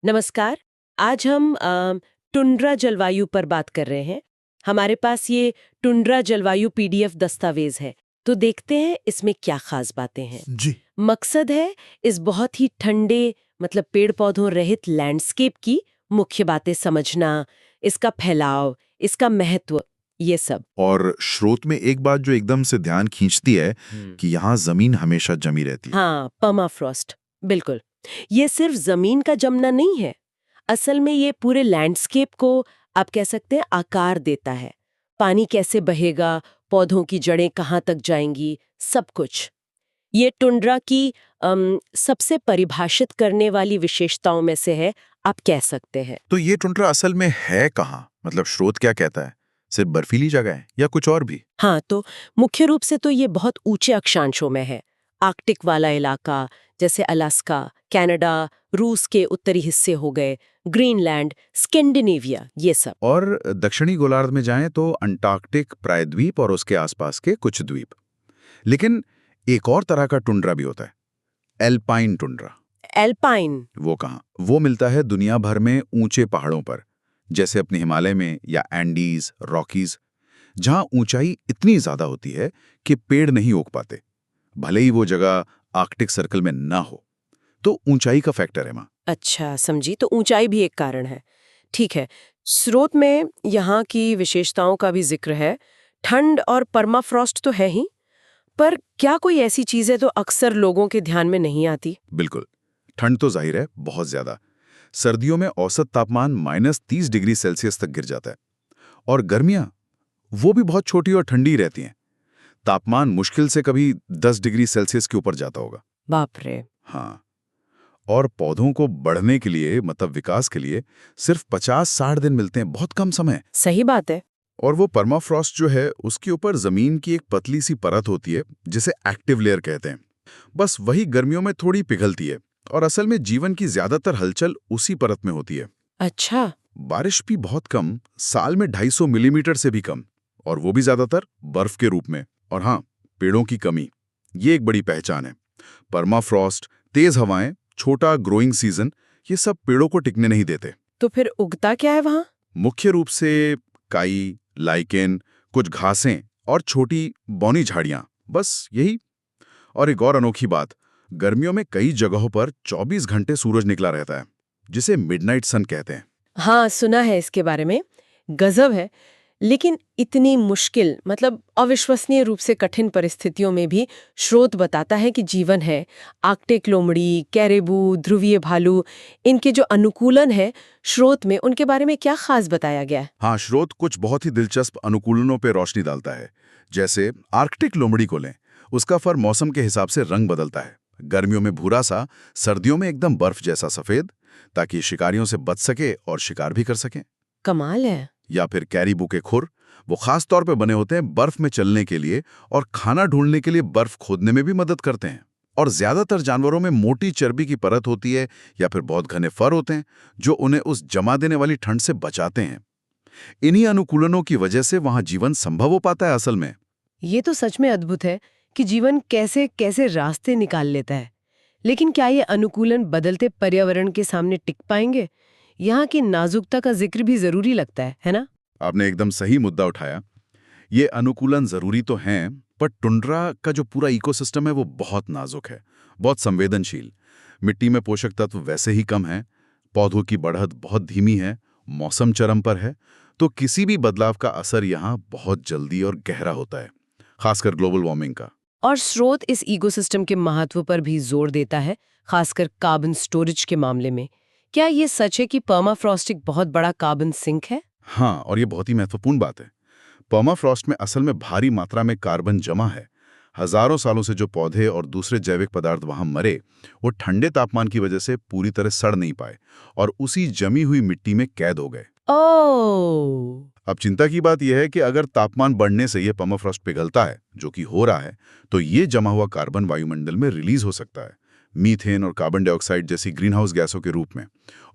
नमस्कार। आज हम टुंड्रा जलवायु पर बात कर रहे हैं। हमारे पास ये टुंड्रा जलवायु पीडीएफ दस्तावेज है, तो देखते हैं इसमें क्या खास बातें हैं। जी। मकसद है इस बहुत ही ठंडे मतलब पेड़ पौधों रहित लैंडस्केप की मुख्य बातें समझना, इसका फैलाव, इसका महत्व, ये सब। और स्रोत में एक बात जो एकदम से ध्यान खींचती है कि यहाँ जमीन हमेशा जमी रहती है। हाँ, पर्माफ्रॉस्ट, बिल्कुल। ये सिर्फ जमीन का जमना नहीं है, असल में ये पूरे लैंडस्केप को आप कह सकते हैं आकार देता है। पानी कैसे बहेगा, पौधों की जड़ें कहाँ तक जाएंगी, सब कुछ। ये टुंड्रा की सबसे परिभाषित करने वाली विशेषताओं में से है, आप कह सकते हैं। तो ये टुंड्रा असल में है कहाँ? मतलब स्रोत क्या कहता है? सिर्फ बर्फीली जगह है या कुछ और भी? हाँ, तो मुख्य रूप से तो ये बहुत ऊंचे अक्षांशों में है। आर्कटिक वाला इलाका जैसे अलास्का, कनाडा, रूस के उत्तरी हिस्से हो गए, ग्रीनलैंड, स्कैंडिनेविया, ये सब। और दक्षिणी गोलार्ध में जाएं तो अंटार्कटिक प्रायद्वीप और उसके आसपास के कुछ द्वीप। लेकिन एक और तरह का टुंड्रा भी होता है, एल्पाइन टुंड्रा। एल्पाइन। वो कहाँ? वो मिलता है दुनिया भर में ऊंचे पहाड़ों पर, जैसे अपने हिमालय में या एंडीज, रॉकीज, जहां ऊंचाई इतनी ज्यादा होती है कि पेड़ नहीं उग पाते, भले ही वो जगह आर्कटिक सर्कल में ना हो। तो ऊंचाई का फैक्टर है माँ। अच्छा, समझी। तो ऊंचाई भी एक कारण है। ठीक है। स्रोत में यहाँ की विशेषताओं का भी जिक्र है। ठंड और पर्माफ्रॉस्ट तो है ही, पर क्या कोई ऐसी चीज है तो अक्सर लोगों के ध्यान में नहीं आती? बिल्कुल। ठंड तो जाहिर है बहुत ज्यादा। सर्दियों में औसत तापमान -30 डिग्री सेल्सियस तक गिर जाता है। और गर्मियां, वो भी बहुत छोटी और ठंडी रहती हैं। तापमान मुश्किल से कभी 10 डिग्री सेल्सियस के ऊपर जाता होगा। बाप रे। हाँ। और पौधों को बढ़ने के लिए, मतलब विकास के लिए, सिर्फ 50-60 दिन मिलते हैं, बहुत कम समय। सही बात है। और वो परमाफ्रॉस्ट जो है, उसके ऊपर जमीन की एक पतली सी परत होती है, जिसे एक्टिव लेयर कहते हैं। बस वही गर्मियों में थोड़ी पिघलती है, और असल में जीवन की ज्यादातर हलचल उसी परत में होती है। अच्छा। बारिश भी बहुत कम, साल में 250 मिलीमीटर से भी कम, और वो भी ज्यादातर बर्फ के रूप में। और हाँ, पेड़ों की कमी, ये एक बड़ी पहचान है। परमाफ्रॉस्ट, तेज हवाएं, छोटा ग्रोइंग सीजन, ये सब पेड़ों को टिकने नहीं देते। तो फिर उगता क्या है वहां? मुख्य रूप से काई, लाइकेन, कुछ घासें और छोटी बौनी झाड़ियां, बस यही। और एक और अनोखी बात, गर्मियों में कई जगहों पर 24 घंटे सूरज निकला रहता है, जिसे मिडनाइट सन कहते हैं। हाँ, सुना है इसके बारे में। गजब है। लेकिन इतनी मुश्किल मतलब अविश्वसनीय रूप से कठिन परिस्थितियों में भी स्रोत बताता है कि जीवन है। आर्कटिक लोमड़ी, कैरेबू, ध्रुवीय भालू, इनके जो अनुकूलन है स्रोत में, उनके बारे में क्या खास बताया गया है? हाँ, स्रोत कुछ बहुत ही दिलचस्प अनुकूलनों पर रोशनी डालता है। जैसे आर्कटिक लोमड़ी को लें, उसका फर मौसम के हिसाब से रंग बदलता है। गर्मियों में भूरा सा, सर्दियों में एकदम बर्फ जैसा सफेद, ताकि शिकारियों से बच सके और शिकार भी कर सकें। कमाल है। या फिर कैरीबू के खुर, वो खास तौर पे बने होते हैं बर्फ में चलने के लिए, और खाना ढूंढने के लिए बर्फ खोदने में भी मदद करते हैं। और ज्यादातर जानवरों में मोटी चर्बी की परत होती है, या फिर बहुत घने फर होते हैं, जो उन्हें उस जमा देने वाली ठंड से बचाते हैं। इन्हीं अनुकूलनों की वजह से वहां जीवन संभव हो पाता है असल में। ये तो सच में अद्भुत है कि जीवन कैसे कैसे रास्ते निकाल लेता है। लेकिन क्या ये अनुकूलन बदलते पर्यावरण के सामने टिक पाएंगे? यहाँ की नाजुकता का जिक्र भी जरूरी लगता है ना? आपने एकदम सही मुद्दा उठाया। ये अनुकूलन जरूरी तो हैं, पर टुंड्रा का जो पूरा इकोसिस्टम है वो बहुत नाजुक है, बहुत संवेदनशील। मिट्टी में पोषक तत्व वैसे ही कम हैं, पौधों की बढ़त बहुत धीमी है, मौसम चरम पर है, तो किसी भी बदलाव का असर यहाँ बहुत जल्दी और गहरा होता है, खासकर ग्लोबल वार्मिंग का। और स्रोत इस इकोसिस्टम के महत्व पर भी जोर देता है, खासकर कार्बन स्टोरेज के मामले में। क्या ये सच है कि पर्माफ्रॉस्ट एक बहुत बड़ा कार्बन सिंक है? हाँ, और ये बहुत ही महत्वपूर्ण बात है। पर्माफ्रॉस्ट में असल में भारी मात्रा में कार्बन जमा है। हजारों सालों से जो पौधे और दूसरे जैविक पदार्थ वहां मरे, वो ठंडे तापमान की वजह से पूरी तरह सड़ नहीं पाए, और उसी जमी हुई मिट्टी में कैद हो गए। ओह। अब चिंता की बात यह है कि अगर तापमान बढ़ने से यह पर्माफ्रॉस्ट पिघलता है, जो कि हो रहा है, तो ये जमा हुआ कार्बन वायुमंडल में रिलीज हो सकता है, मीथेन और कार्बन डाइऑक्साइड जैसी ग्रीनहाउस गैसों के रूप में।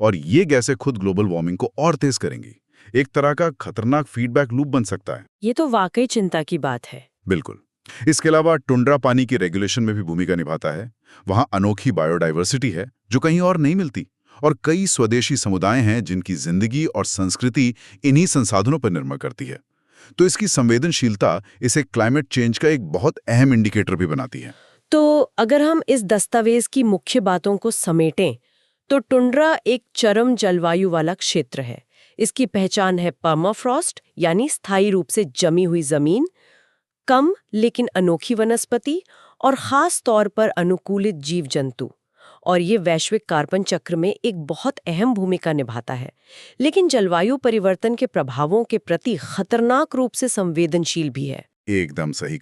और ये गैसें खुद ग्लोबल वार्मिंग को और तेज करेंगी। एक तरह का खतरनाक फीडबैक लूप बन सकता है। ये तो वाकई चिंता की बात है। बिल्कुल। इसके अलावा टुंड्रा पानी की रेगुलेशन में भी भूमिका निभाता है। वहां अनोखी बायोडाइवर्सिटी है, जो कहीं और नहीं मिलती, और कई स्वदेशी समुदाय हैं जिनकी जिंदगी और संस्कृति इन्हीं संसाधनों पर निर्भर करती है। तो इसकी संवेदनशीलता इसे क्लाइमेट चेंज का एक बहुत अहम इंडिकेटर भी बनाती है। तो अगर हम इस दस्तावेज की मुख्य बातों को समेटें, तो टुंड्रा एक चरम जलवायु वाला क्षेत्र है। इसकी पहचान है पर्माफ्रॉस्ट, यानी स्थायी रूप से जमी हुई जमीन, कम लेकिन अनोखी वनस्पति और खास तौर पर अनुकूलित जीव जंतु। और ये वैश्विक कार्बन चक्र में एक बहुत अहम भूमिका निभाता है, लेकिन जलवायु परिवर्तन के प्रभावों के प्रति खतरनाक रूप से संवेदनशील भी है। एकदम सही